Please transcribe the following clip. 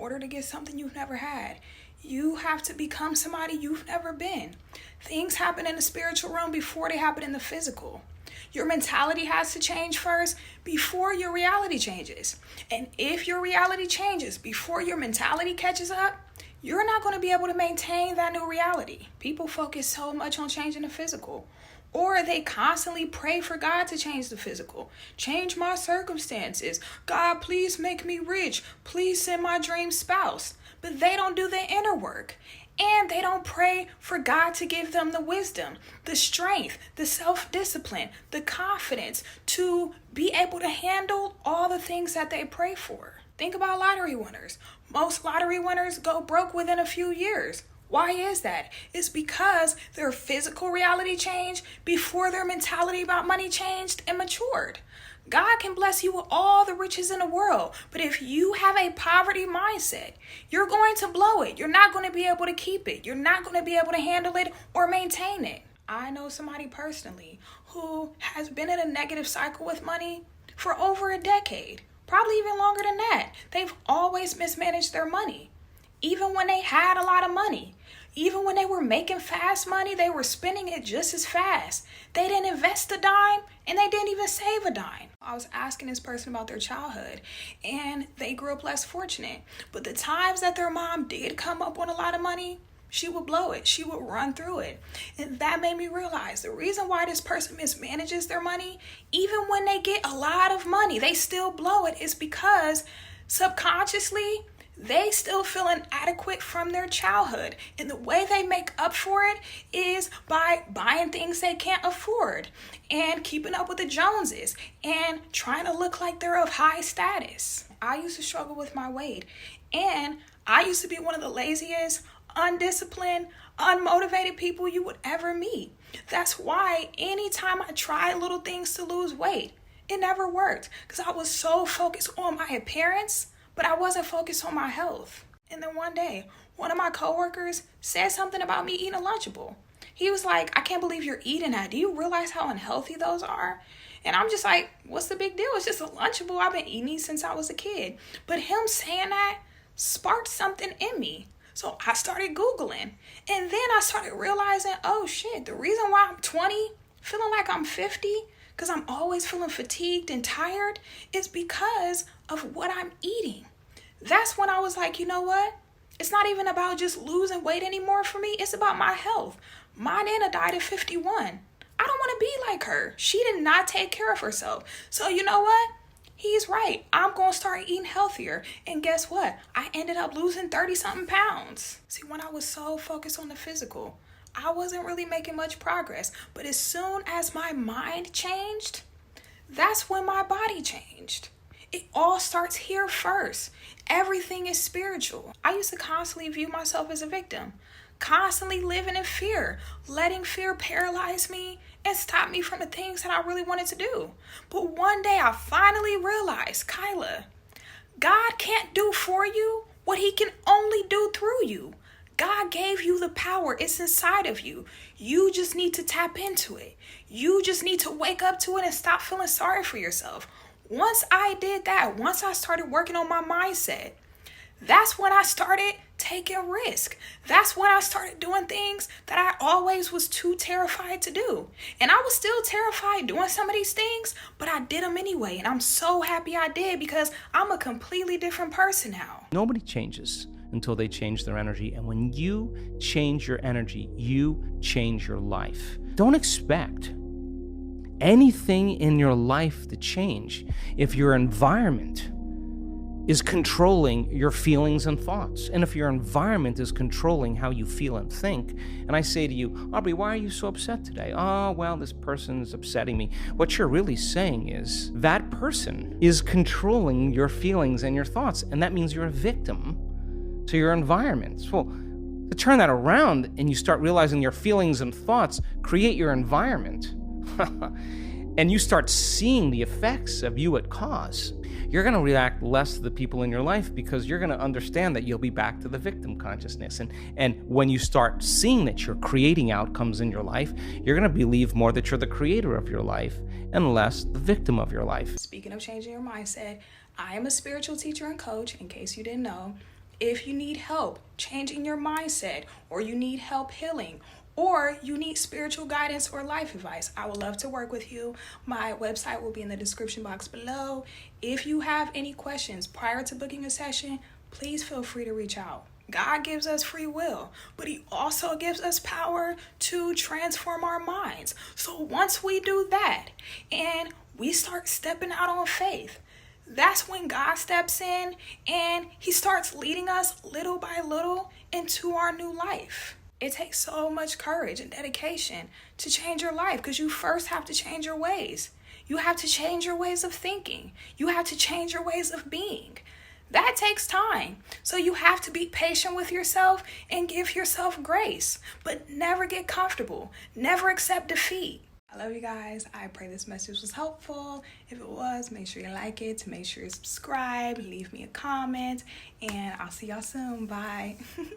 order to get something you've never had. You have to become somebody you've never been. Things happen in the spiritual realm before they happen in the physical. Your mentality has to change first before your reality changes. And if your reality changes before your mentality catches up, you're not going to be able to maintain that new reality. People focus so much on changing the physical, or they constantly pray for God to change the physical. Change my circumstances. God, please make me rich. Please send my dream spouse. But they don't do the inner work. And they don't pray for God to give them the wisdom, the strength, the self-discipline, the confidence to be able to handle all the things that they pray for. Think about lottery winners. Most lottery winners go broke within a few years. Why is that? It's because their physical reality changed before their mentality about money changed and matured. God can bless you with all the riches in the world, but if you have a poverty mindset, you're going to blow it. You're not going to be able to keep it. You're not going to be able to handle it or maintain it. I know somebody personally who has been in a negative cycle with money for over a decade, probably even longer than that. They've always mismanaged their money. Even when they had a lot of money, even when they were making fast money, they were spending it just as fast. They didn't invest a dime and they didn't even save a dime. I was asking this person about their childhood and they grew up less fortunate. But the times that their mom did come up with a lot of money, she would blow it. She would run through it. And that made me realize the reason why this person mismanages their money, even when they get a lot of money, they still blow it, is because subconsciously, they still feel inadequate from their childhood. And the way they make up for it is by buying things they can't afford and keeping up with the Joneses and trying to look like they're of high status. I used to struggle with my weight, and I used to be one of the laziest, undisciplined, unmotivated people you would ever meet. That's why anytime I tried little things to lose weight, it never worked because I was so focused on my appearance, but I wasn't focused on my health. And then one day, one of my coworkers said something about me eating a Lunchable. He was like, I can't believe you're eating that. Do you realize how unhealthy those are? And I'm just like, what's the big deal? It's just a Lunchable. I've been eating these since I was a kid. But him saying that sparked something in me. So I started Googling. And then I started realizing, oh shit, the reason why I'm 20, feeling like I'm 50, because I'm always feeling fatigued and tired, is because of what I'm eating. That's when I was like, you know what? It's not even about just losing weight anymore for me. It's about my health. My Nana died at 51. I don't want to be like her. She did not take care of herself. So you know what? He's right. I'm going to start eating healthier. And guess what? I ended up losing 30-something pounds. See, when I was so focused on the physical, I wasn't really making much progress. But as soon as my mind changed, that's when my body changed. It all starts here first. Everything is spiritual. I used to constantly view myself as a victim, constantly living in fear, letting fear paralyze me and stop me from the things that I really wanted to do. But one day I finally realized, Kyla, God can't do for you what he can only do through you. God gave you the power. It's inside of you. You just need to tap into it. You just need to wake up to it and stop feeling sorry for yourself. Once I did that, once I started working on my mindset, that's when I started taking risk. That's when I started doing things that I always was too terrified to do. And I was still terrified doing some of these things, but I did them anyway. And I'm so happy I did because I'm a completely different person now. Nobody changes until they change their energy. And when you change your energy, you change your life. Don't expect anything in your life to change if your environment is controlling your feelings and thoughts. And if your environment is controlling how you feel and think, and I say to you, Aubrey, why are you so upset today? Oh, well, this person is upsetting me. What you're really saying is that person is controlling your feelings and your thoughts, and that means you're a victim to your environment. Well, to turn that around and you start realizing your feelings and thoughts create your environment, and you start seeing the effects of you at cause, you're going to react less to the people in your life because you're going to understand that you'll be back to the victim consciousness. And when you start seeing that you're creating outcomes in your life, you're going to believe more that you're the creator of your life and less the victim of your life. Speaking of changing your mindset, I am a spiritual teacher and coach, in case you didn't know. if you need help changing your mindset, or you need help healing, or you need spiritual guidance or life advice, I would love to work with you. My website will be in the description box below. If you have any questions prior to booking a session, please feel free to reach out. God gives us free will, but he also gives us power to transform our minds. So once we do that and we start stepping out on faith, that's when God steps in and he starts leading us little by little into our new life. It takes so much courage and dedication to change your life, because you first have to change your ways. You have to change your ways of thinking. You have to change your ways of being. That takes time. So you have to be patient with yourself and give yourself grace, but never get comfortable. Never accept defeat. I love you guys. I pray this message was helpful. If it was, make sure you like it, make sure you subscribe, leave me a comment, and I'll see y'all soon. Bye.